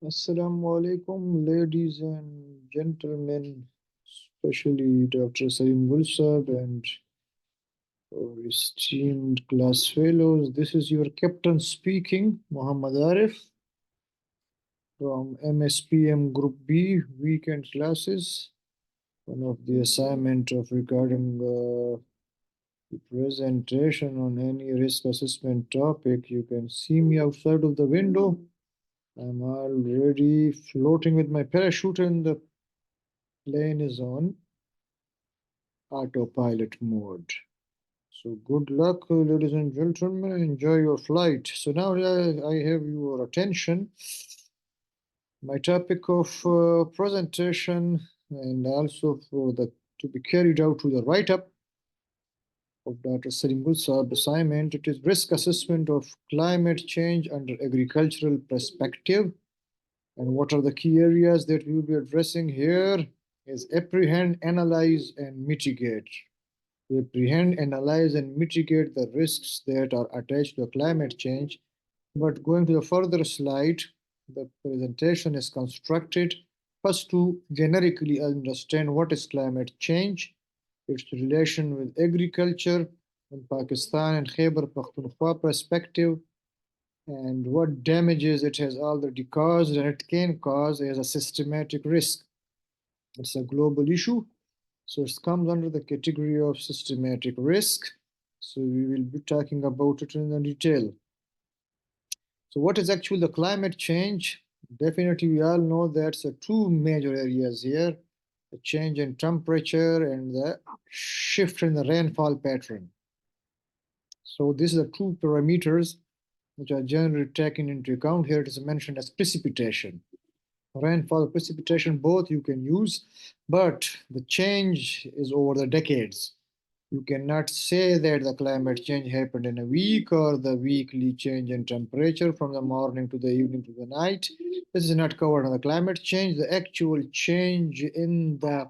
Assalamu alaikum, ladies and gentlemen, especially Dr. Salim Gulsab and our esteemed class fellows. This is your captain speaking, Muhammad Arif from MSPM Group B, weekend classes. One of the assignment of regarding the presentation on any risk assessment topic. You can see me outside of the window. I'm already floating with my parachute and the plane is on autopilot mode. So good luck, ladies and gentlemen. Enjoy your flight. So now I have your attention. My topic of presentation and also for the to be carried out to the write-up of Dr. Salim Gulsab assignment. It is risk assessment of climate change under agricultural perspective. And what are the key areas that we will be addressing here is apprehend, analyze, and mitigate. We apprehend, analyze, and mitigate the risks that are attached to climate change. But going to the further slide, the presentation is constructed first to generically understand what is climate change, its relation with agriculture in Pakistan and Khyber Pakhtunkhwa perspective, and what damages it has already caused and it can cause as a systematic risk. It's a global issue, so it comes under the category of systematic risk. So we will be talking about it in detail. So what is actually the climate change? Definitely, we all know that's two major areas here: the change in temperature and the shift in the rainfall pattern. So these are the two parameters which are generally taken into account here. It is mentioned as precipitation. Rainfall, precipitation, both you can use, but the change is over the decades. You cannot say that the climate change happened in a week or the weekly change in temperature from the morning to the evening to the night. This is not covered on the climate change. The actual change in the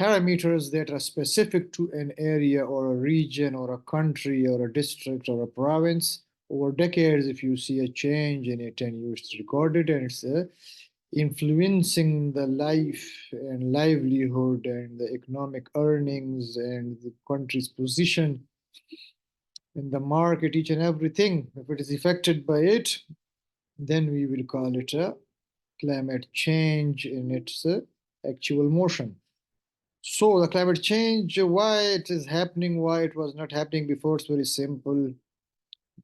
parameters that are specific to an area or a region or a country or a district or a province over decades, if you see a change in it and you record it and it's influencing the life and livelihood and the economic earnings and the country's position in the market, each and everything, if it is affected by it, then we will call it a climate change in its actual motion. So the climate change, why it is happening, why it was not happening before, it's very simple.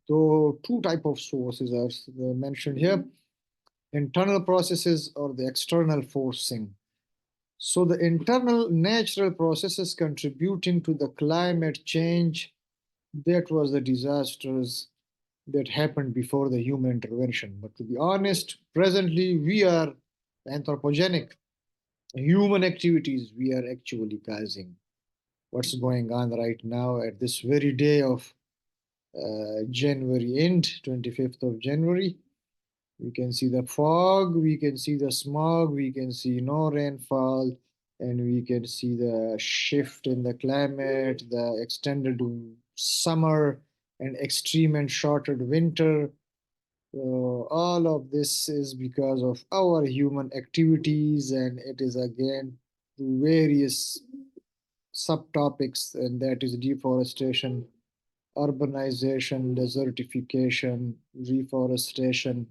So two type of sources are mentioned here: internal processes or the external forcing. So the internal natural processes contributing to the climate change, that was the disasters that happened before the human intervention. But to be honest, presently we are anthropogenic. Human activities we are actually causing what's going on right now at this very day of January end, 25th of January. We can see the fog, we can see the smog, we can see no rainfall, and we can see the shift in the climate, the extended summer, and extreme and shortened winter. All of this is because of our human activities, and it is again various subtopics, and that is deforestation, urbanization, desertification, reforestation.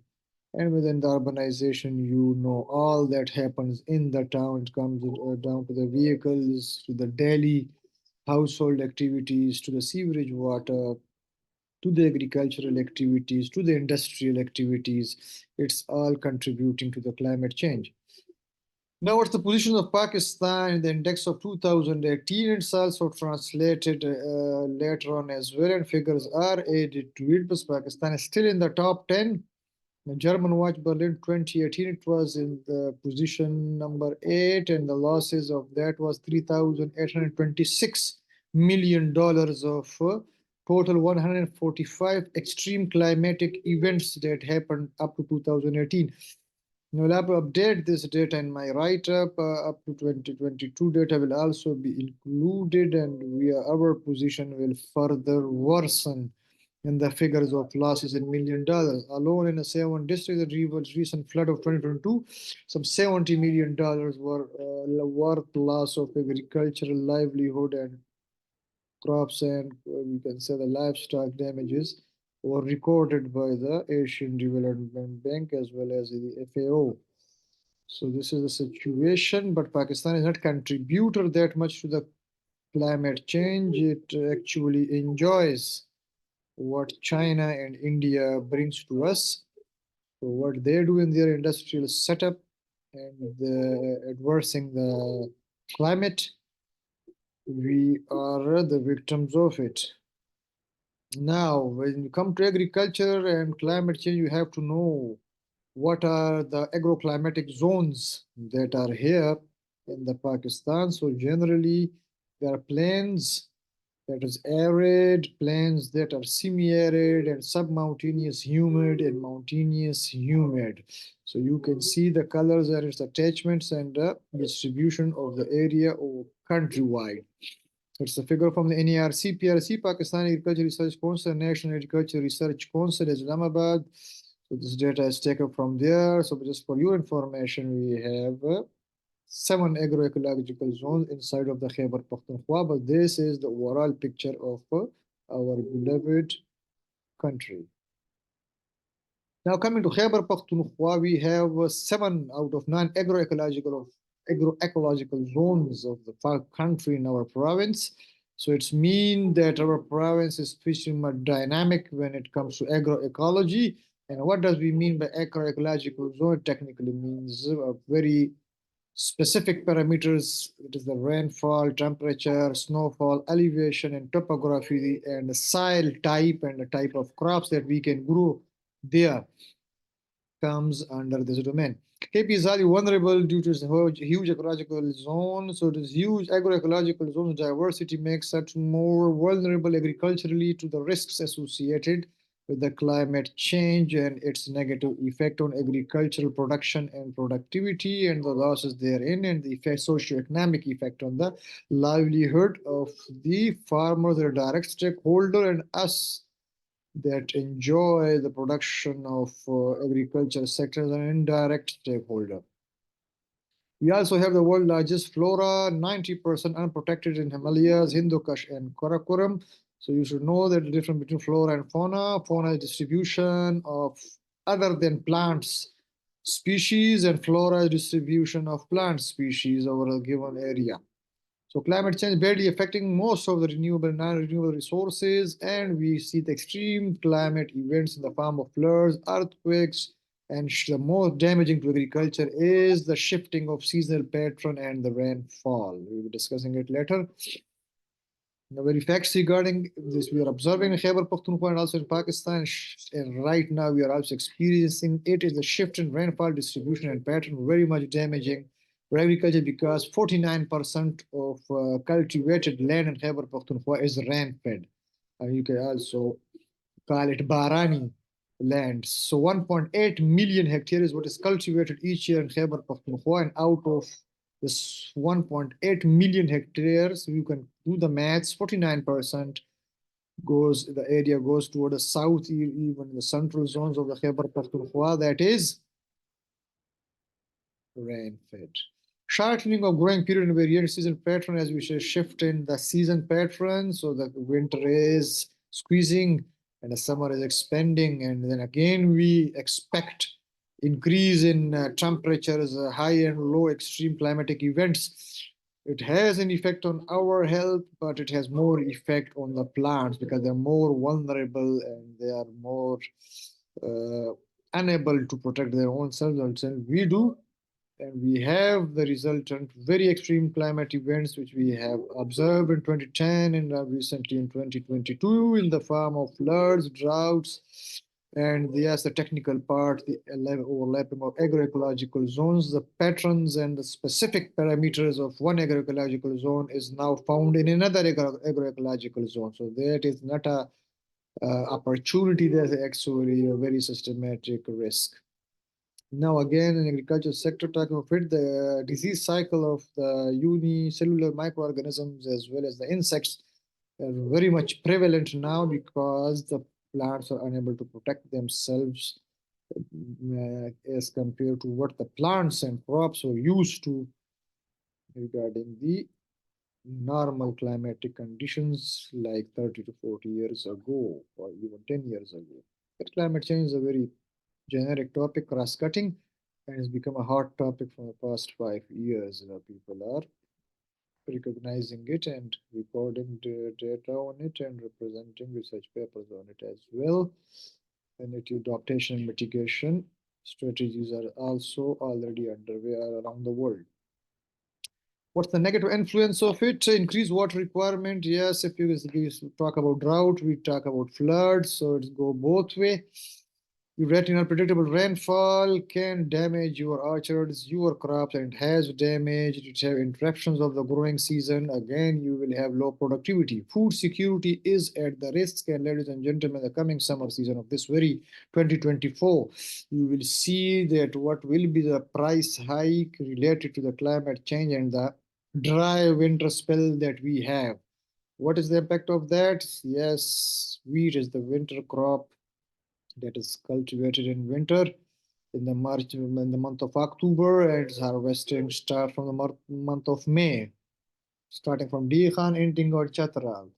And within the urbanization, you know, all that happens in the town. It comes down to the vehicles, to the daily household activities, to the sewerage water, to the agricultural activities, to the industrial activities. It's all contributing to the climate change. Now, what's the position of Pakistan in the index of 2018? It's also translated later on as well, and figures are added to it. But Pakistan is still in the top 10. The German Watch Berlin 2018, it was in the position number 8, and the losses of that was $3,826 million of total 145 extreme climatic events that happened up to 2018. Now, I'll have to update this data in my write-up up to 2022 data will also be included, and our position will further worsen And the figures of losses in $1 million. Alone in a 7 district, the recent flood of 2022, some $70 million were worth loss of agricultural livelihood and crops, and we can say the livestock damages were recorded by the Asian Development Bank as well as the FAO. So this is the situation, but Pakistan is not contributor that much to the climate change. It actually enjoys what China and India brings to us. So what they do in their industrial setup and the adversing the climate, we are the victims of it. Now, when you come to agriculture and climate change, you have to know what are the agroclimatic zones that are here in the Pakistan. So generally, there are plains that is arid, plains that are semi-arid, and submountaneous humid and mountainous humid. So you can see the colors and its attachments and the distribution of the area or countrywide. So it's a figure from the NERC, PRC, Pakistan Agriculture Research Council, National Agriculture Research Council, Islamabad. So this data is taken from there. So just for your information, we have 7 agroecological zones inside of the Khyber Pakhtunkhwa, but this is the overall picture of our beloved country. Now coming to Khyber Pakhtunkhwa, we have 7 out of 9 agroecological zones of the country in our province. So it's mean that our province is pretty much dynamic when it comes to agroecology. And what does we mean by agroecological zone? It technically means a very specific parameters. It is the rainfall, temperature, snowfall, elevation, and topography, and the soil type and the type of crops that we can grow there comes under this domain. KP is highly vulnerable due to its huge ecological zone. So this huge agroecological zone diversity makes such more vulnerable agriculturally to the risks associated with the climate change and its negative effect on agricultural production and productivity and the losses therein and the effect, socioeconomic effect on the livelihood of the farmer, their direct stakeholder, and us that enjoy the production of agriculture sector as an indirect stakeholder. We also have the world's largest flora, 90% unprotected in Himalayas, Hindu Kush, and Karakoram. So you should know that the difference between flora and fauna. Fauna is distribution of other than plants species, and flora is distribution of plant species over a given area. So climate change badly affecting most of the renewable and non-renewable resources, and we see the extreme climate events in the form of floods, earthquakes, and the most damaging to agriculture is the shifting of seasonal pattern and the rainfall. We'll be discussing it later. The very facts regarding this we are observing in Khyber Pakhtunkhwa and also in Pakistan, and right now we are also experiencing it is a shift in rainfall distribution and pattern, very much damaging for agriculture because 49% of cultivated land in Khyber Pakhtunkhwa is rain-fed. You can also call it Barani land. So 1.8 million hectares is what is cultivated each year in Khyber Pakhtunkhwa, and out of this 1.8 million hectares, you can do the maths, 49% goes, the area goes toward the south, even the central zones of the Khyber Pakhtunkhwa, that is rain-fed. Shortening of growing period and variant season pattern as we shift in the season pattern. So the winter is squeezing and the summer is expanding. And then again, we expect increase in temperatures, high and low extreme climatic events. It has an effect on our health, but it has more effect on the plants because they're more vulnerable and they are more unable to protect their own selves than we do. And we have the resultant very extreme climate events which we have observed in 2010 and recently in 2022 in the form of floods, droughts, and yes, the technical part, the overlapping of agroecological zones, the patterns and the specific parameters of one agroecological zone is now found in another agroecological zone. So that is not a opportunity, there's actually a very systematic risk. Now again, in agriculture sector, talking of it, the disease cycle of the unicellular microorganisms as well as the insects are very much prevalent now because the plants are unable to protect themselves as compared to what the plants and crops were used to regarding the normal climatic conditions like 30 to 40 years ago or even 10 years ago. But climate change is a very generic topic, cross-cutting, and has become a hot topic for the past 5 years. People are recognizing it and recording the data on it and representing research papers on it as well. And adaptation and mitigation strategies are also already underway around the world. What's the negative influence of it? Increased water requirement. Yes, if you talk about drought, we talk about floods, so it's go both way. Your unpredictable rainfall can damage your orchards, your crops, and it has damaged. It have interruptions of the growing season. Again, you will have low productivity. Food security is at the risk, and ladies and gentlemen, the coming summer season of this very 2024, you will see that what will be the price hike related to the climate change and the dry winter spell that we have. What is the impact of that? Yes, wheat is the winter crop that is cultivated in winter in the month of October, and its harvesting start from the month of May, starting from Dihan, ending or Chatral.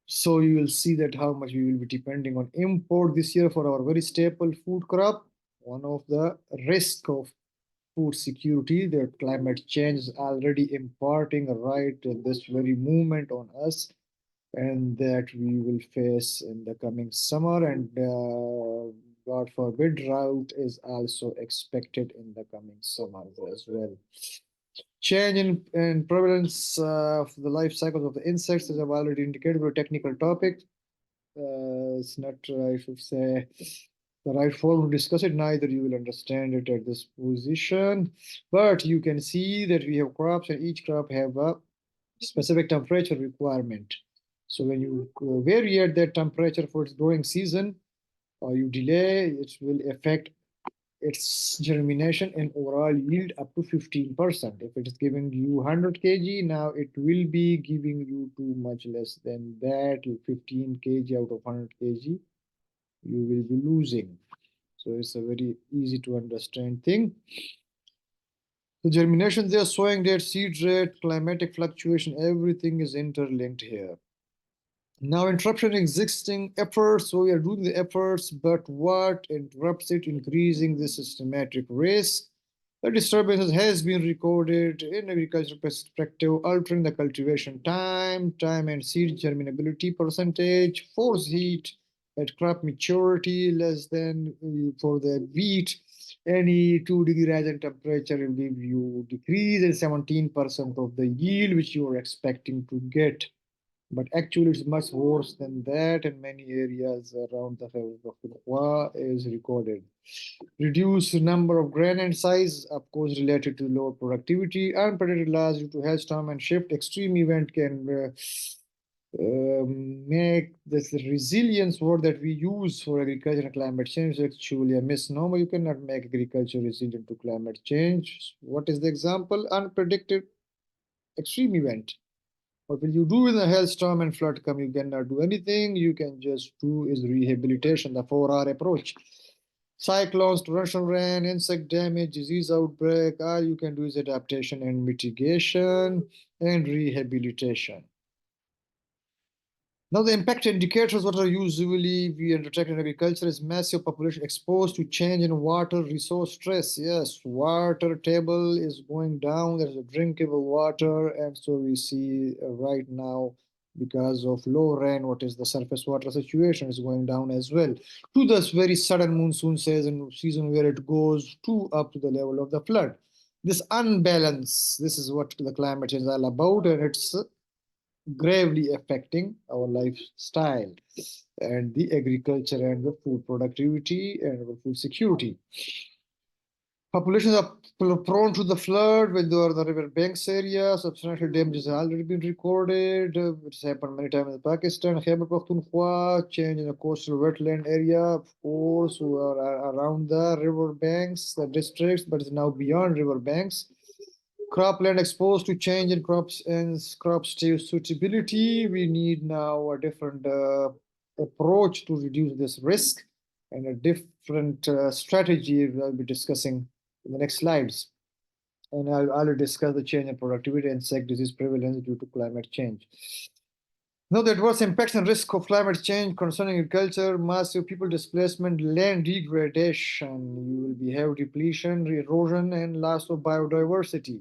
So you will see that how much we will be depending on import this year for our very staple food crop. One of the risk of food security that climate change is already imparting right at this very moment on us, and that we will face in the coming summer, and God forbid drought is also expected in the coming summer as well. Change in prevalence of the life cycles of the insects, as I've already indicated, a technical topic. It's not, I should say, the right forum to discuss it. Neither you will understand it at this position. But you can see that we have crops, and each crop have a specific temperature requirement. So when you vary that temperature for its growing season, or you delay, it will affect its germination and overall yield up to 15%. If it is giving you 100 kg, now it will be giving you too much less than that. 15 kg out of 100 kg, you will be losing. So it's a very easy to understand thing. The germination there, sowing date, seed rate, climatic fluctuation, everything is interlinked here. Now, interruption in existing efforts. So we are doing the efforts, but what interrupts it? Increasing the systematic risk. The disturbances has been recorded in agricultural perspective, altering the cultivation time and seed germinability percentage, force heat at crop maturity less than for the wheat. Any 2-degree rise in temperature will give you decrease in 17% of the yield which you are expecting to get. But actually, it's much worse than that, and many areas around the Khwa is recorded. Reduced number of grain and size, of course, related to lower productivity. Unpredicted loss due to hailstorm and shift. Extreme event can make this resilience word that we use for agriculture and climate change actually a misnomer. You cannot make agriculture resilient to climate change. What is the example? Unpredicted extreme event. What will you do when a hailstorm and flood come? You cannot do anything. You can just do is rehabilitation, the 4R approach. Cyclones, torrential rain, insect damage, disease outbreak. All you can do is adaptation and mitigation and rehabilitation. Now, the impact indicators, what are usually we undertake in agriculture, is massive population exposed to change in water resource stress. Yes, water table is going down. There's a drinkable water, and so we see right now because of low rain, what is the surface water situation is going down as well. To this very sudden monsoon season where it goes to up to the level of the flood. This unbalance, this is what the climate change is all about, and it's gravely affecting our lifestyle and the agriculture and the food productivity and the food security. Populations are prone to the flood when they are the river banks area. Substantial damage has already been recorded. It's happened many times in Pakistan. Khyber Pakhtunkhwa, change in the coastal wetland area, of course, who are around the river banks, the districts, but it's now beyond river banks. Cropland exposed to change in crops and crop stage suitability. We need now a different approach to reduce this risk and a different strategy we'll be discussing in the next slides. And I'll discuss the change in productivity and insect disease prevalence due to climate change. Now, the adverse impacts and risk of climate change concerning agriculture, massive people displacement, land degradation, you will be have depletion, erosion, and loss of biodiversity.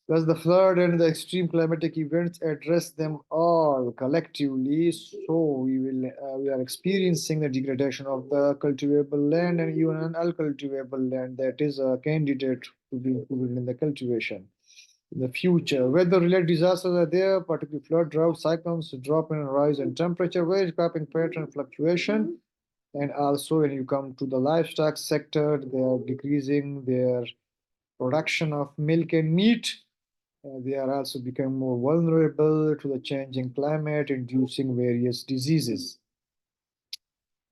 Thus, the flood and the extreme climatic events address them all collectively. So we are experiencing the degradation of the cultivable land and even an uncultivable land that is a candidate to be included in the cultivation. In the future, weather-related disasters are there, particularly flood, drought, cyclones, drop in rise in temperature, wage cropping pattern fluctuation, and also when you come to the livestock sector, they are decreasing their production of milk and meat. They are also becoming more vulnerable to the changing climate, inducing various diseases.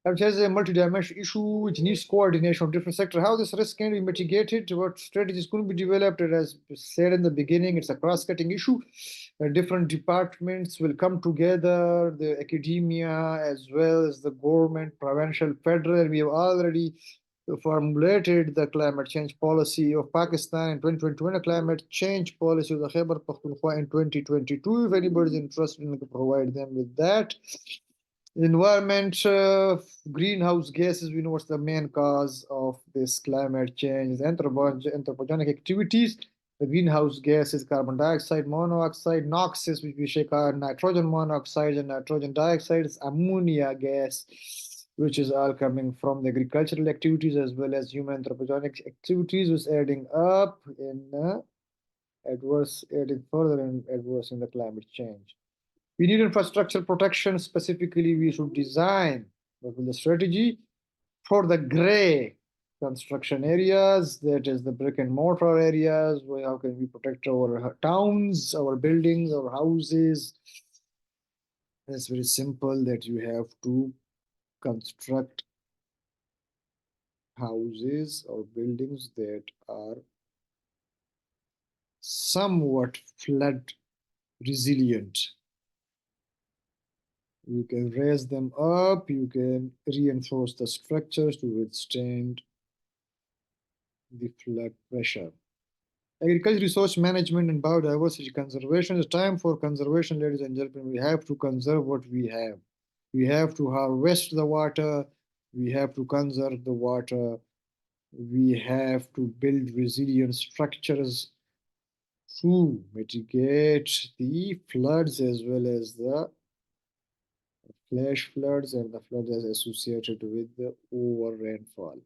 It has a multidimensional issue which needs coordination of different sectors. How this risk can be mitigated, what strategies could be developed, as said in the beginning, it's a cross-cutting issue. Different departments will come together, the academia as well as the government, provincial, federal. We have already formulated the climate change policy of Pakistan in 2021, a climate change policy of the Khyber Pakhtunkhwa in 2022. If anybody is interested, we can provide them with that. Environment, greenhouse gases, we know what's the main cause of this climate change. Anthropogenic activities, the greenhouse gases, carbon dioxide, monoxide, NOxes, which we shake our nitrogen monoxide and nitrogen dioxide, ammonia gas, which is all coming from the agricultural activities as well as human anthropogenic activities, which is adding up in adding further and adverse in the climate change. We need infrastructure protection. Specifically, we should design the strategy for the gray construction areas, that is the brick and mortar areas. How can we protect our towns, our buildings, our houses? It's very simple that you have to construct houses or buildings that are somewhat flood resilient. You can raise them up, you can reinforce the structures to withstand the flood pressure. Agriculture resource management and biodiversity conservation. It's time for conservation, ladies and gentlemen. We have to conserve what we have. We have to harvest the water. We have to conserve the water. We have to build resilient structures to mitigate the floods as well as the flash floods and the floods associated with the over rainfall.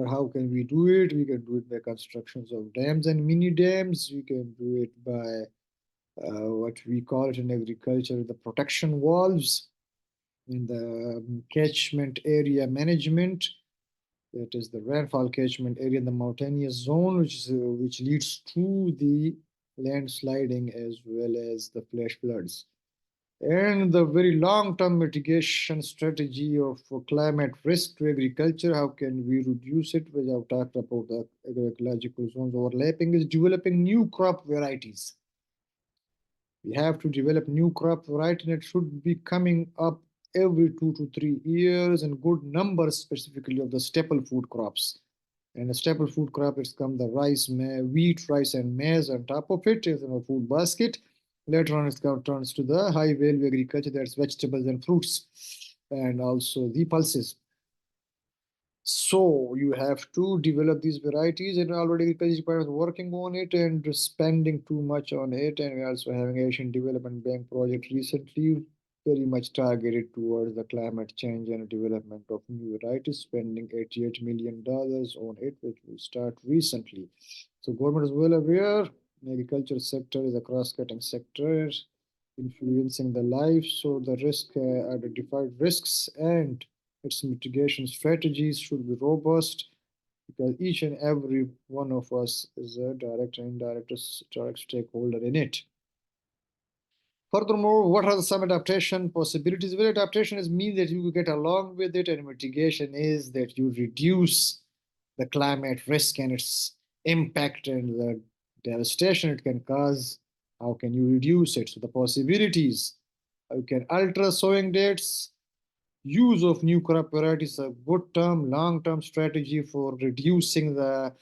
How can we do it? We can do it by constructions of dams and mini dams. We can do it by what we call it in agriculture, the protection walls, in the catchment area management. That is the rainfall catchment area in the mountainous zone, which leads to the landsliding as well as the flash floods. And the very long-term mitigation strategy of climate risk to agriculture, how can we reduce it? Which I've talked about the ecological zones overlapping, is developing new crop varieties. We have to develop new crop variety, and it should be coming up every 2 to 3 years in good numbers, specifically of the staple food crops. And the staple food crop is come the rice, wheat, rice, and maize on top of it is in a food basket. Later on, it turns to the high value agriculture, that's vegetables and fruits, and also the pulses. So you have to develop these varieties, and already agriculture department is working on it and spending too much on it. And we're also having Asian Development Bank project recently, very much targeted towards the climate change and development of new varieties, spending $88 million on it, which will start recently. So government is well aware. The agriculture sector is a cross-cutting sector, influencing the life. So the identified risks and its mitigation strategies should be robust, because each and every one of us is a direct and indirect stakeholder in it. Furthermore, what are some adaptation possibilities? Well, adaptation is means that you get along with it, and mitigation is that you reduce the climate risk and its impact and the devastation it can cause. How can you reduce it? So the possibilities You can alter sowing dates. Use of new crop varieties is a good term, long-term strategy for reducing the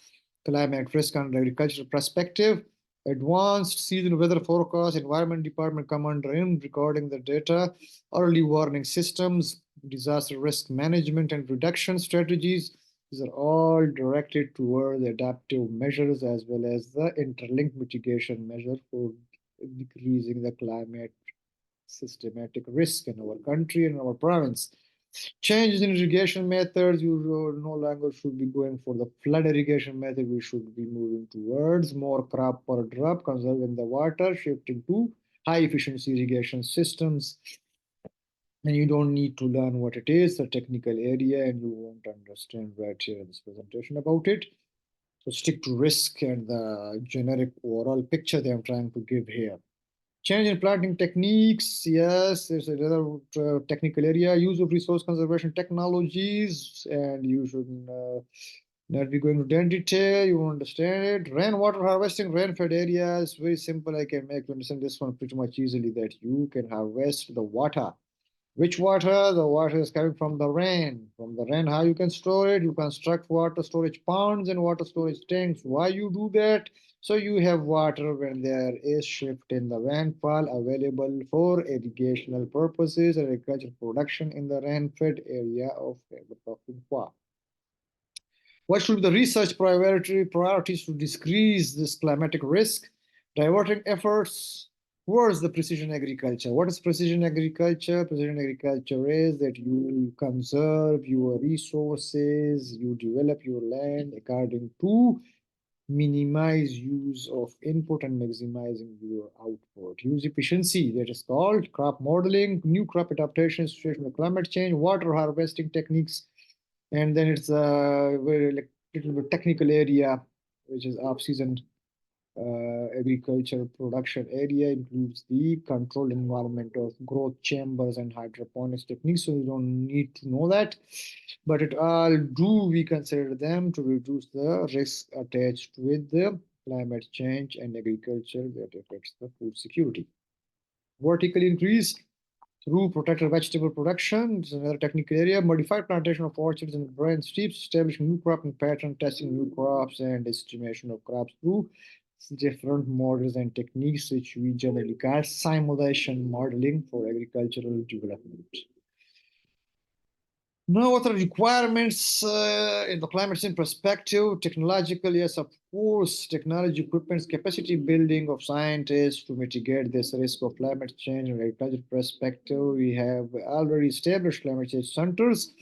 climate risk on the agricultural perspective. Advanced season weather forecast, environment department come under in recording the data, early warning systems, disaster risk management and reduction strategies. These are all directed toward the adaptive measures as well as the interlinked mitigation measure for decreasing the climate systematic risk in our country and our province. Changes in irrigation methods, you no longer should be going for the flood irrigation method. We should be moving towards more crop per drop, conserving the water, shifting to high efficiency irrigation systems. And you don't need to learn what it is, a technical area, and you won't understand right here in this presentation about it. So stick to risk and the generic overall picture that I'm trying to give here. Change in planting techniques, yes, there's another technical area. Use of resource conservation technologies, and you should not be going into detail. You understand it. Rainwater harvesting, rain-fed areas, very simple. I can make you understand this one pretty much easily. That you can harvest the water. Which water? The water is coming from the rain. From the rain, how you can store it? You construct water storage ponds and water storage tanks. Why you do that? So you have water when there is shift in the rainfall available for irrigational purposes and agricultural production in the rain-fed area of Khyber Pakhtunkhwa. What should be the research priorities to decrease this climatic risk? Diverting efforts towards the precision agriculture. What is precision agriculture? Precision agriculture is that you conserve your resources, you develop your land according to minimize use of input and maximizing your output. Use efficiency, that is called crop modeling, new crop adaptation, situation of climate change, water harvesting techniques, and then it's a very like, little bit technical area, which is off-season agriculture production area, includes the controlled environment of growth chambers and hydroponics techniques. So you don't need to know that, but it all do we consider them to reduce the risk attached with the climate change and agriculture that affects the food security. Vertical increase through protected vegetable production. This is another technical area. Modified plantation of orchards and brine steeps, establishing new cropping pattern, testing new crops, and estimation of crops through different models and techniques, which we generally call simulation modeling for agricultural development. Now, what are the requirements in the climate change perspective? Technological, yes, of course, technology equipments, capacity building of scientists to mitigate this risk of climate change in agricultural perspective. We have already established climate change centers.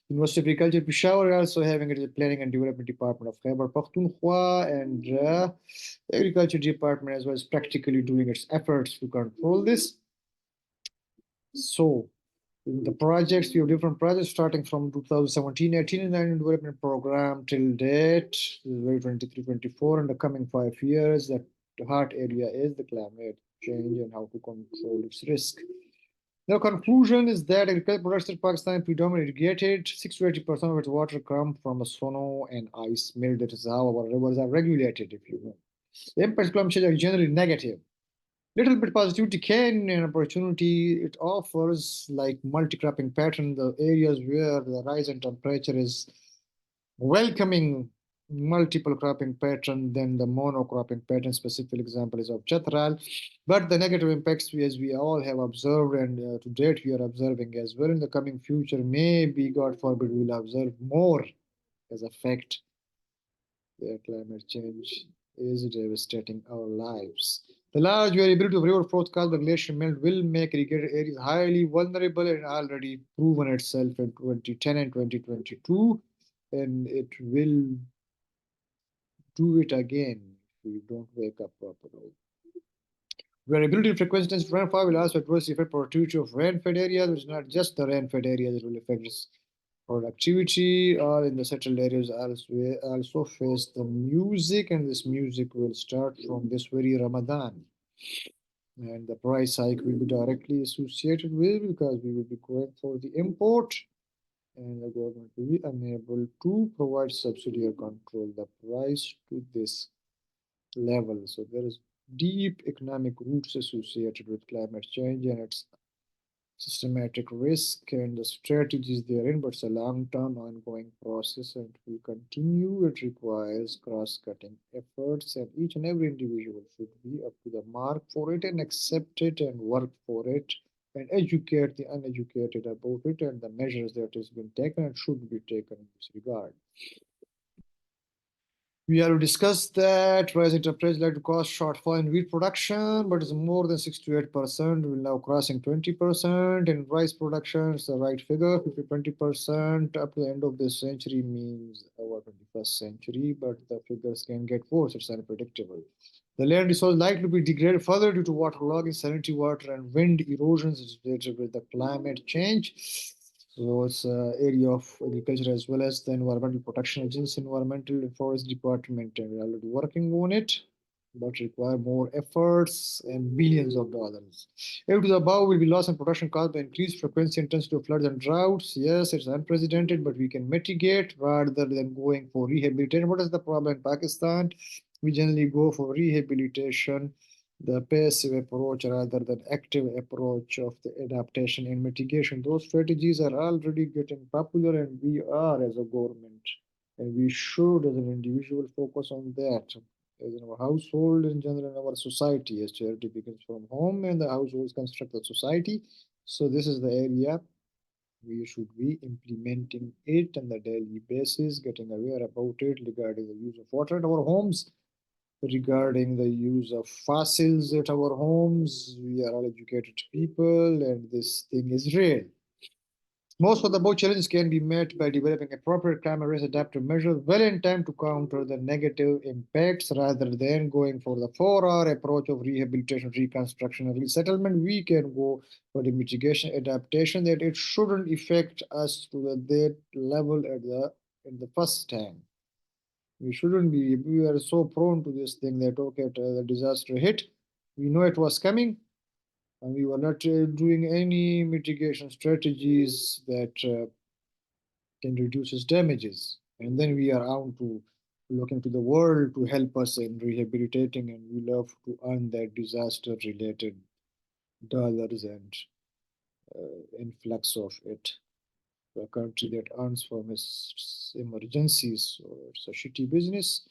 University of Agriculture Peshawar also having a planning and development department of Khyber Pakhtunkhwa, and agriculture department as well as practically doing its efforts to control this. So the projects, we have different projects starting from 2017-18 in the development program till date, 2023-24, in the coming 5 years. The heart area is the climate change and how to control its risk. The conclusion is that agricultural production in Pakistan predominantly irrigated. 60 to 80% of its water comes from a snow and ice melt. That is how our rivers are regulated, if you know. The impacts of climate change are generally negative. Little bit positivity can an opportunity it offers, like multi-cropping pattern, the areas where the rise in temperature is welcoming multiple cropping pattern than the monocropping pattern. Specific example is of Chatral. But the negative impacts, as we all have observed, and to date we are observing as well in the coming future, maybe, God forbid, we will observe more as a fact that climate change is devastating our lives. The large variability of river flows caused by glacier melt will make irrigated areas highly vulnerable and already proven itself in 2010 and 2022, and it will do it again if we don't wake up properly. Variability in frequency and rainfall will also adversely affect productivity of rain-fed areas. It's not just the rain-fed areas that will affect its productivity. All in the settled areas also face the music, and this music will start from this very Ramadan. And the price hike will be directly associated with, because we will be going for the import, and the government will be unable to provide subsidy or control the price to this level. So there is deep economic roots associated with climate change and its systematic risk and the strategies therein, but it's a long-term ongoing process and will continue. It requires cross-cutting efforts, and each and every individual should be up to the mark for it and accept it and work for it and educate the uneducated about it and the measures that has been taken and should be taken in this regard. We have discussed that rising temperature led to cost shortfall in wheat production, but it's more than 6 to 8%. We're now crossing 20%. In rice production, it's the right figure, 50 20% up to the end of this century means our 21st century, but the figures can get worse. It's unpredictable. The land resource likely to be degraded further due to waterlogging, salinity water, and wind erosions related with the climate change. So it's an area of agriculture as well as the Environmental Protection Agency, Environmental and Forest Department, and we're already working on it, but require more efforts and billions of dollars. If to the above will be loss in production caused by increased frequency, intensity of floods and droughts. Yes, it's unprecedented, but we can mitigate rather than going for rehabilitation. What is the problem in Pakistan? We generally go for rehabilitation, the passive approach rather than active approach of the adaptation and mitigation. Those strategies are already getting popular, and we are as a government, and we should as an individual focus on that. As in our household in general, in our society, as charity begins from home, and the households construct the society. So this is the area we should be implementing it on the daily basis, getting aware about it regarding the use of water in our homes, regarding the use of fossils at our homes. We are all educated people, and this thing is real. Most of the above challenges can be met by developing appropriate climate risk adaptive measures well in time to counter the negative impacts rather than going for the 4R approach of rehabilitation, reconstruction, and resettlement. We can go for the mitigation adaptation that it shouldn't affect us to that level at the first time. We shouldn't be, we are so prone to this thing that, okay, the disaster hit, we know it was coming, and we were not doing any mitigation strategies that can reduce its damages. And then we are out to looking to the world to help us in rehabilitating, and we love to earn that disaster related dollars and influx of it. A country that earns from its emergencies, so it's a shitty business.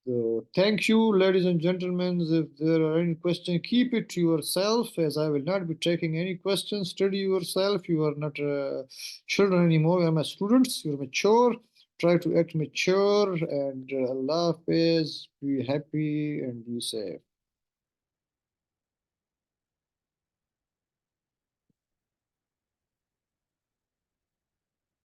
So thank you, ladies and gentlemen. If there are any questions, keep it to yourself, as I will not be taking any questions. Study yourself. You are not children anymore. You are my students. You are mature. Try to act mature, and Allah Hafiz. Be happy and be safe.